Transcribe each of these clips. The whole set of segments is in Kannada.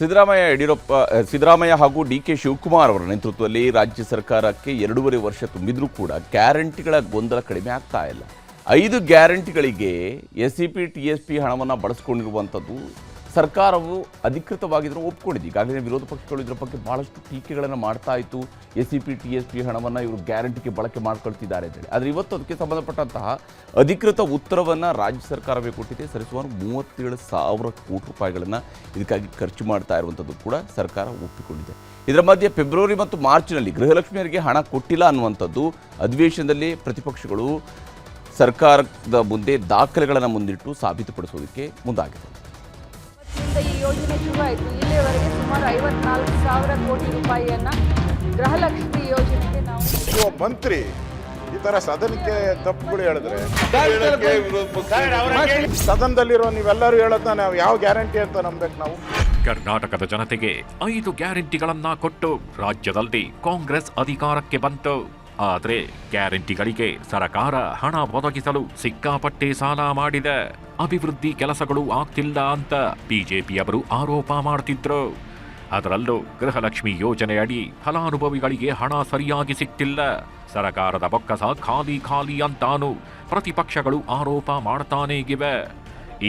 ಸಿದ್ದರಾಮಯ್ಯ ಹಾಗೂ ಡಿ.ಕೆ. ಶಿವಕುಮಾರ್ ಅವರ ನೇತೃತ್ವದಲ್ಲಿ ರಾಜ್ಯ ಸರ್ಕಾರಕ್ಕೆ 2.5 ವರ್ಷ ತುಂಬಿದ್ರೂ ಕೂಡ ಗ್ಯಾರಂಟಿಗಳ ಗೊಂದಲ ಕಡಿಮೆ ಆಗ್ತಾ ಇಲ್ಲ. 5 ಗ್ಯಾರಂಟಿಗಳಿಗೆ ಎಸ್ಸಿಪಿ ಟಿಎಸ್ಪಿ ಹಣವನ್ನು ಬಳಸಿಕೊಂಡಿರುವಂಥದ್ದು ಸರ್ಕಾರವು ಅಧಿಕೃತವಾಗಿದ್ದರೂ ಒಪ್ಕೊಂಡಿದೆ. ಈಗಾಗಲೇ ವಿರೋಧ ಪಕ್ಷಗಳು ಇದರ ಬಗ್ಗೆ ಬಹಳಷ್ಟು ಟೀಕೆಗಳನ್ನು ಮಾಡ್ತಾ ಇತ್ತು. ಎಸ್ಸಿಪಿ ಟಿಎಸ್ಪಿ ಹಣವನ್ನು ಇವರು ಗ್ಯಾರಂಟಿಗೆ ಬಳಕೆ ಮಾಡ್ಕೊಳ್ತಿದ್ದಾರೆ ಅಂತೇಳಿ. ಆದರೆ ಇವತ್ತು ಅದಕ್ಕೆ ಸಂಬಂಧಪಟ್ಟಂತಹ ಅಧಿಕೃತ ಉತ್ತರವನ್ನು ರಾಜ್ಯ ಸರ್ಕಾರವೇ ಕೊಟ್ಟಿದೆ. ಸರಿಸುಮಾರು 37,000 ಕೋಟಿ ರೂಪಾಯಿಗಳನ್ನು ಇದಕ್ಕಾಗಿ ಖರ್ಚು ಮಾಡ್ತಾ ಇರುವಂಥದ್ದು ಕೂಡ ಸರ್ಕಾರ ಒಪ್ಪಿಕೊಂಡಿದೆ. ಇದರ ಮಧ್ಯೆ ಫೆಬ್ರವರಿ ಮತ್ತು ಮಾರ್ಚ್ನಲ್ಲಿ ಗೃಹಲಕ್ಷ್ಮಿಯರಿಗೆ ಹಣ ಕೊಟ್ಟಿಲ್ಲ ಅನ್ನುವಂಥದ್ದು ಅಧಿವೇಶನದಲ್ಲಿ ಪ್ರತಿಪಕ್ಷಗಳು ಸರ್ಕಾರದ ಮುಂದೆ ದಾಖಲೆಗಳನ್ನು ಮುಂದಿಟ್ಟು ಸಾಬೀತುಪಡಿಸೋದಕ್ಕೆ ಮುಂದಾಗಿದೆ. ಈ ಯೋಜನೆ ಶುರು ಆಯಿತು. ಇಲ್ಲಿಯವರೆಗೆ ಸುಮಾರು 54,000 ಕೋಟಿ ರೂಪಾಯಿಯನ್ನು ಗೃಹಲಕ್ಷ್ಮಿ ಯೋಜನೆಗೆ ನಾವು ಮಂತ್ರಿ ಈ ತರ ಸದನಕ್ಕೆ ತಪ್ಪುಗಳು ಹೇಳಿದ್ರೆ ಸದನದಲ್ಲಿರೋ ನೀವೆಲ್ಲರೂ ಹೇಳೋದನ್ನ ನಾವು ಯಾವ ಗ್ಯಾರಂಟಿ ಅಂತ ನಂಬೇಕು ನಾವು? ಕರ್ನಾಟಕದ ಜನತೆಗೆ 5 ಗ್ಯಾರಂಟಿಗಳನ್ನ ಕೊಟ್ಟು ರಾಜ್ಯದಲ್ಲಿ ಕಾಂಗ್ರೆಸ್ ಅಧಿಕಾರಕ್ಕೆ ಬಂತು. ಆದರೆ ಗ್ಯಾರಂಟಿಗಳಿಗೆ ಸರಕಾರ ಹಣ ಒದಗಿಸಲು ಸಿಕ್ಕಾಪಟ್ಟೆ ಸಾಲ ಮಾಡಿದೆ. ಅಭಿವೃದ್ಧಿ ಕೆಲಸಗಳು ಆಗ್ತಿಲ್ಲ ಅಂತ ಬಿಜೆಪಿಯವರು ಆರೋಪ ಮಾಡ್ತಿದ್ರು. ಅದರಲ್ಲೂ ಗೃಹಲಕ್ಷ್ಮಿ ಯೋಜನೆಯಡಿ ಫಲಾನುಭವಿಗಳಿಗೆ ಹಣ ಸರಿಯಾಗಿ ಸಿಗ್ತಿಲ್ಲ, ಸರಕಾರದ ಬೊಕ್ಕಸ ಖಾಲಿ ಖಾಲಿ ಅಂತಾನು ಪ್ರತಿಪಕ್ಷಗಳು ಆರೋಪ ಮಾಡ್ತಾನೇ ಇವೆ.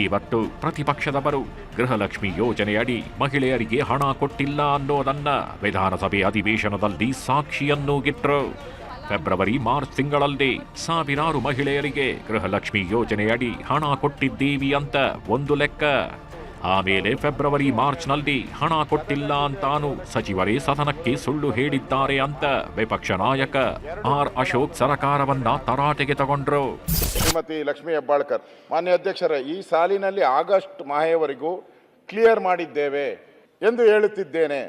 ಇವತ್ತು ಪ್ರತಿಪಕ್ಷದವರು ಗೃಹಲಕ್ಷ್ಮಿ ಯೋಜನೆಯಡಿ ಮಹಿಳೆಯರಿಗೆ ಹಣ ಕೊಟ್ಟಿಲ್ಲ ಅನ್ನೋದನ್ನ ವಿಧಾನಸಭೆ ಅಧಿವೇಶನದಲ್ಲಿ ಸಾಕ್ಷಿಯನ್ನೂಗಿಟ್ರು. ಫೆಬ್ರವರಿ ಮಾರ್ಚ್ ತಿಂಗಳಲ್ಲಿ ಸಾವಿರಾರು ಮಹಿಳೆಯರಿಗೆ ಗೃಹಲಕ್ಷ್ಮಿ ಯೋಜನೆಯಡಿ ಹಣ ಕೊಟ್ಟಿದ್ದೀವಿ ಅಂತ ಒಂದು ಲೆಕ್ಕ. ಆಮೇಲೆ ಫೆಬ್ರವರಿ ಮಾರ್ಚ್ನಲ್ಲಿ ಹಣ ಕೊಟ್ಟಿಲ್ಲ ಅಂತಾನು ಸಚಿವರೇ ಸದನಕ್ಕೆ ಸುಳ್ಳು ಹೇಳಿದ್ದಾರೆ ಅಂತ ವಿಪಕ್ಷ ನಾಯಕ ಆರ್ ಅಶೋಕ್ ಸರ್ಕಾರವನ್ನ ತರಾಟೆಗೆ ತಗೊಂಡ್ರು. ಶ್ರೀಮತಿ ಲಕ್ಷ್ಮೀ ಹೆಬ್ಬಾಳ್ಕರ್, ಮಾನ್ಯ ಅಧ್ಯಕ್ಷರೇ, ಈ ಸಾಲಿನಲ್ಲಿ ಆಗಸ್ಟ್ ಮಾಹೆಯವರೆಗೂ ಕ್ಲಿಯರ್ ಮಾಡಿದ್ದೇವೆ ಎಂದು ಹೇಳುತ್ತಿದ್ದೇನೆ.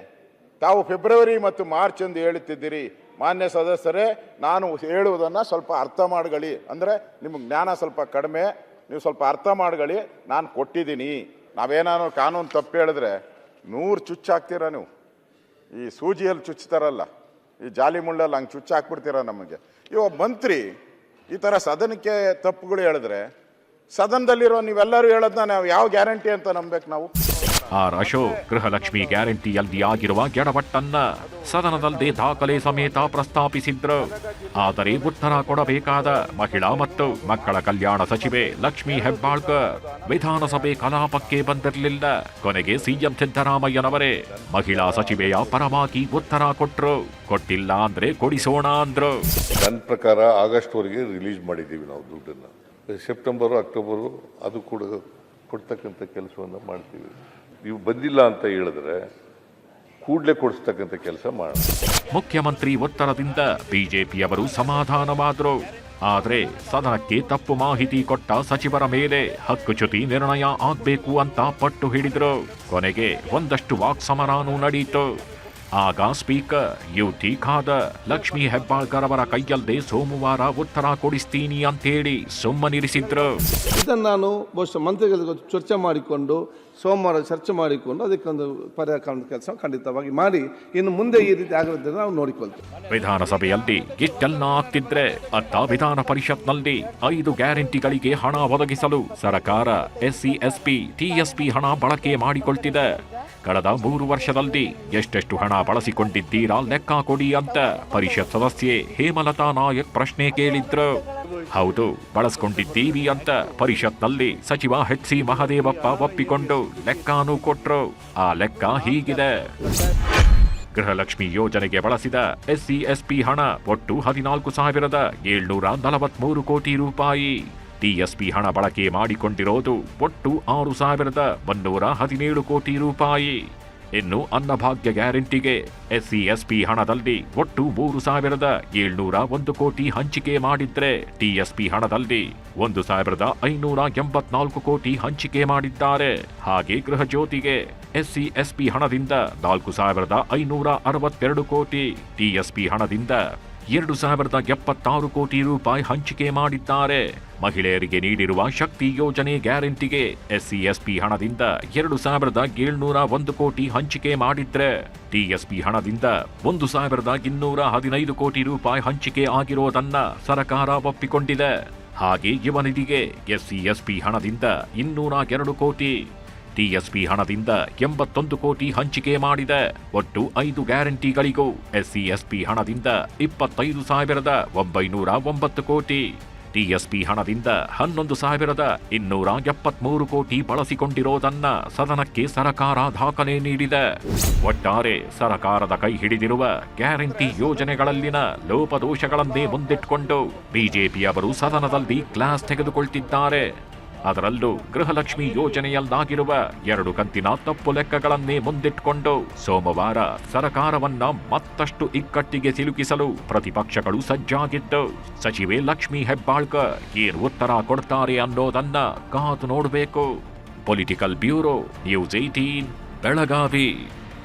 ತಾವು ಫೆಬ್ರವರಿ ಮತ್ತು ಮಾರ್ಚ್ ಎಂದು ಹೇಳುತ್ತಿದ್ದೀರಿ. ಮಾನ್ಯ ಸದಸ್ಯರೇ, ನಾನು ಹೇಳುವುದನ್ನು ಸ್ವಲ್ಪ ಅರ್ಥ ಮಾಡ್ಕೊಳ್ಳಿ. ಅಂದರೆ ನಿಮಗೆ ಜ್ಞಾನ ಸ್ವಲ್ಪ ಕಡಿಮೆ, ನೀವು ಸ್ವಲ್ಪ ಅರ್ಥ ಮಾಡ್ಕೊಳ್ಳಿ. ನಾನು ಕೊಟ್ಟಿದ್ದೀನಿ. ನಾವೇನಾದ್ರು ಕಾನೂನು ತಪ್ಪು ಹೇಳಿದ್ರೆ 100 ಚುಚ್ಚಾಕ್ತೀರ ನೀವು. ಈ ಸೂಜಿಯಲ್ಲಿ ಚುಚ್ತಾರಲ್ಲ, ಈ ಜಾಲಿ ಮುಳ್ಳಲ್ಲಿ ಹಂಗೆ ಚುಚ್ಚಾಕ್ಬಿಡ್ತೀರ ನಮಗೆ. ಇವಾಗ ಮಂತ್ರಿ ಈ ಥರ ಸದನಕ್ಕೆ ತಪ್ಪುಗಳು ಹೇಳಿದ್ರೆ ಸದನದಲ್ಲಿರೋ ನೀವೆಲ್ಲರೂ ಹೇಳೋದನ್ನ ನಾವು ಯಾವ ಗ್ಯಾರಂಟಿ ಅಂತ ನಂಬೇಕು ನಾವು? ಆರ್ ಅಶೋಕ್ ಗೃಹಲಕ್ಷ್ಮಿ ಗ್ಯಾರಂಟಿಯಲ್ಲಿ ಆಗಿರುವ ಎಡವಟ್ಟನ್ನ ಸದನದಲ್ಲಿ ದಾಖಲೆ ಸಮೇತ ಪ್ರಸ್ತಾಪಿಸಿದ್ರು. ಆದರೆ ಉತ್ತರ ಕೊಡಬೇಕಾದ ಮಹಿಳಾ ಮತ್ತು ಮಕ್ಕಳ ಕಲ್ಯಾಣ ಸಚಿವೆ ಲಕ್ಷ್ಮೀ ಹೆಬ್ಬಾಳ್ಕರ್ ವಿಧಾನಸಭೆ ಕಲಾಪಕ್ಕೆ ಬಂದಿರಲಿಲ್ಲ. ಕೊನೆಗೆ ಸಿಎಂ ಸಿದ್ದರಾಮಯ್ಯನವರೇ ಮಹಿಳಾ ಸಚಿವೆಯ ಪರವಾಗಿ ಉತ್ತರ ಕೊಟ್ರು. ಕೊಟ್ಟಿಲ್ಲ ಅಂದ್ರೆ ಕೊಡಿಸೋಣ ಅಂದ್ರು. ನನ್ನ ಪ್ರಕಾರ ಆಗಸ್ಟ್ ವರೆಗೆ ರಿಲೀಸ್ ಮಾಡಿದ್ದೀವಿ ನಾವು ದುಡ್ಡನ್ನು. ಸೆಪ್ಟೆಂಬರು ಅಕ್ಟೋಬರು ಅದು ಕೂಡ ಕೊಡ್ತಕ್ಕಂಥ ಕೆಲಸವನ್ನು ಮಾಡ್ತೀವಿ. ನೀವು ಬಂದಿಲ್ಲ ಅಂತ ಹೇಳಿದ್ರೆ ಕೂಡಲೇ ಕೊಡಿಸ್ತಕ್ಕಂಥ ಕೆಲಸ ಮಾಡೋಣ. ಮುಖ್ಯಮಂತ್ರಿ ಉತ್ತರದಿಂದ ಬಿಜೆಪಿಯವರು ಸಮಾಧಾನವಾದರು. ಆದರೆ ಸದನಕ್ಕೆ ತಪ್ಪು ಮಾಹಿತಿ ಕೊಟ್ಟ ಸಚಿವರ ಮೇಲೆ ಹಕ್ಕುಚ್ಯುತಿ ನಿರ್ಣಯ ಆಗಬೇಕು ಅಂತ ಪಟ್ಟು ಹಿಡಿದ್ರು. ಕೊನೆಗೆ ಒಂದಷ್ಟು ವಾಕ್ಸಮರಾನೂ ನಡೆಯಿತು. ಆಗ ಸ್ಪೀಕರ್ ಯುಟಿ ಖಾದರ್ ಲಕ್ಷ್ಮೀ ಹೆಬ್ಬಾಳ್ಕರ್ ಅವರ ಕೈಯಲ್ಲದೆ ಸೋಮವಾರ ಉತ್ತರ ಕೊಡಿಸ್ತೀನಿ ಅಂತೇಳಿ ಸುಮ್ಮನಿರಿಸಿದ್ರು. ಇದನ್ನು ನಾನು ಬಹುಶಃ ಮಂತ್ರಿಗಳಿಗೆ ಚರ್ಚೆ ಮಾಡಿಕೊಂಡು ಸೋಮವಾರ ಚರ್ಚೆ ಮಾಡಿಕೊಂಡು ಅದಕ್ಕೊಂದು ಪರಿಹಾರ ಕೆಲಸ ಖಂಡಿತವಾಗಿ ಮಾಡಿ ಇನ್ನು ಮುಂದೆ ಈ ರೀತಿ ಆಗಲಿದ್ದರೆ ನಾವು ನೋಡಿಕೊಳ್ತೇವೆ. ವಿಧಾನಸಭೆಯಲ್ಲಿ ಇಷ್ಟೆಲ್ಲ ಆಗ್ತಿದ್ರೆ ಅತ್ತ ವಿಧಾನ ಪರಿಷತ್ನಲ್ಲಿ 5 ಗ್ಯಾರಂಟಿಗಳಿಗೆ ಹಣ ಒದಗಿಸಲು ಸರ್ಕಾರ ಎಸ್ಸಿ ಎಸ್ಪಿ ಟಿಎಸ್ಪಿ ಹಣ ಬಳಕೆ ಮಾಡಿಕೊಳ್ತಿದೆ. ಕಳೆದ 3 ವರ್ಷದಲ್ಲಿ ಎಷ್ಟೆಷ್ಟು ಹಣ ಬಳಸಿಕೊಂಡಿದ್ದೀರಾ ಲೆಕ್ಕ ಕೊಡಿ ಅಂತ ಪರಿಷತ್ ಸದಸ್ಯೆ ಹೇಮಲತಾ ನಾಯಕ್ ಪ್ರಶ್ನೆ ಕೇಳಿದ್ರು. ಹೌದು, ಬಳಸ್ಕೊಂಡಿದ್ದೀವಿ ಅಂತ ಪರಿಷತ್ನಲ್ಲಿ ಸಚಿವ ಎಚ್.ಸಿ. ಮಹದೇವಪ್ಪ ಒಪ್ಪಿಕೊಂಡು ಲೆಕ್ಕಾನೂ ಕೊಟ್ರು. ಆ ಲೆಕ್ಕ ಹೀಗಿದೆ. ಗೃಹಲಕ್ಷ್ಮಿ ಯೋಜನೆಗೆ ಬಳಸಿದ ಎಸ್ಸಿ ಎಸ್ಪಿ ಹಣ ಒಟ್ಟು 14,743 ಕೋಟಿ ರೂಪಾಯಿ. ಟಿಎಸ್ಪಿ ಹಣ ಬಳಕೆ ಮಾಡಿಕೊಂಡಿರೋದು ಒಟ್ಟು 6,117 ಕೋಟಿ ರೂಪಾಯಿ. ಇನ್ನು ಅನ್ನಭಾಗ್ಯ ಗ್ಯಾರಂಟಿಗೆ ಎಸ್ಸಿ ಎಸ್ಪಿ ಹಣದಲ್ಲಿ ಒಟ್ಟು 3,701 ಕೋಟಿ ಹಂಚಿಕೆ ಮಾಡಿದ್ರೆ ಟಿಎಸ್ಪಿ ಹಣದಲ್ಲಿ 1,584 ಕೋಟಿ ಹಂಚಿಕೆ ಮಾಡಿದ್ದಾರೆ. ಹಾಗೆ ಗೃಹ ಜ್ಯೋತಿಗೆ ಎಸ್ಸಿ ಎಸ್ಪಿ ಹಣದಿಂದ 4,562 ಕೋಟಿ, ಟಿಎಸ್ಪಿ ಹಣದಿಂದ 2,076 ಕೋಟಿ ರೂಪಾಯಿ ಹಂಚಿಕೆ ಮಾಡಿದ್ದಾರೆ. ಮಹಿಳೆಯರಿಗೆ ನೀಡಿರುವ ಶಕ್ತಿ ಯೋಜನೆ ಗ್ಯಾರಂಟಿಗೆ ಎಸ್ಸಿ ಎಸ್ಪಿ ಹಣದಿಂದ 2,701 ಕೋಟಿ ಹಂಚಿಕೆ ಮಾಡಿದ್ರೆ ಟಿಎಸ್ಪಿ ಹಣದಿಂದ 1,215 ಕೋಟಿ ರೂಪಾಯಿ ಹಂಚಿಕೆ ಆಗಿರೋದನ್ನ ಸರ್ಕಾರ ಒಪ್ಪಿಕೊಂಡಿದೆ. ಹಾಗೆ ಯುವ ನಿಧಿಗೆ ಎಸ್ಸಿ ಎಸ್ಪಿ ಹಣದಿಂದ 202 ಕೋಟಿ, ಟಿಎಸ್ಪಿ ಹಣದಿಂದ 81 ಕೋಟಿ ಹಂಚಿಕೆ ಮಾಡಿದೆ. ಒಟ್ಟು 5 ಗ್ಯಾರಂಟಿಗಳಿಗೂ ಎಸ್ಸಿ/ಎಸ್ಪಿ ಹಣದಿಂದ 25,909 ಕೋಟಿ, ಟಿಎಸ್ಪಿ ಹಣದಿಂದ 11,273 ಕೋಟಿ ಬಳಸಿಕೊಂಡಿರೋದನ್ನ ಸದನಕ್ಕೆ ಸರ್ಕಾರ ದಾಖಲೆ ನೀಡಿದೆ. ಒಟ್ಟಾರೆ ಸರ್ಕಾರದ ಕೈ ಹಿಡಿದಿರುವ ಗ್ಯಾರಂಟಿ ಯೋಜನೆಗಳಲ್ಲಿನ ಲೋಪದೋಷಗಳನ್ನೇ ಮುಂದಿಟ್ಟುಕೊಂಡು ಬಿಜೆಪಿಯವರು ಸದನದಲ್ಲಿ ಕ್ಲಾಸ್ ತೆಗೆದುಕೊಳ್ತಿದ್ದಾರೆ. ಅದರಲ್ಲೂ ಗೃಹಲಕ್ಷ್ಮಿ ಯೋಜನೆಯಲ್ಲಾಗಿರುವ 2 ಕಂತಿನ ತಪ್ಪು ಲೆಕ್ಕಗಳನ್ನೇ ಮುಂದಿಟ್ಟುಕೊಂಡು ಸೋಮವಾರ ಸರ್ಕಾರವನ್ನ ಮತ್ತಷ್ಟು ಇಕ್ಕಟ್ಟಿಗೆ ಸಿಲುಕಿಸಲು ಪ್ರತಿಪಕ್ಷಗಳು ಸಜ್ಜಾಗಿದ್ದು, ಸಚಿವೆ ಲಕ್ಷ್ಮೀ ಹೆಬ್ಬಾಳ್ಕರ್ ಏನು ಉತ್ತರ ಕೊಡ್ತಾರೆ ಅನ್ನೋದನ್ನ ಕಾದು ನೋಡಬೇಕು. Political bureau, news 18, Belagavi.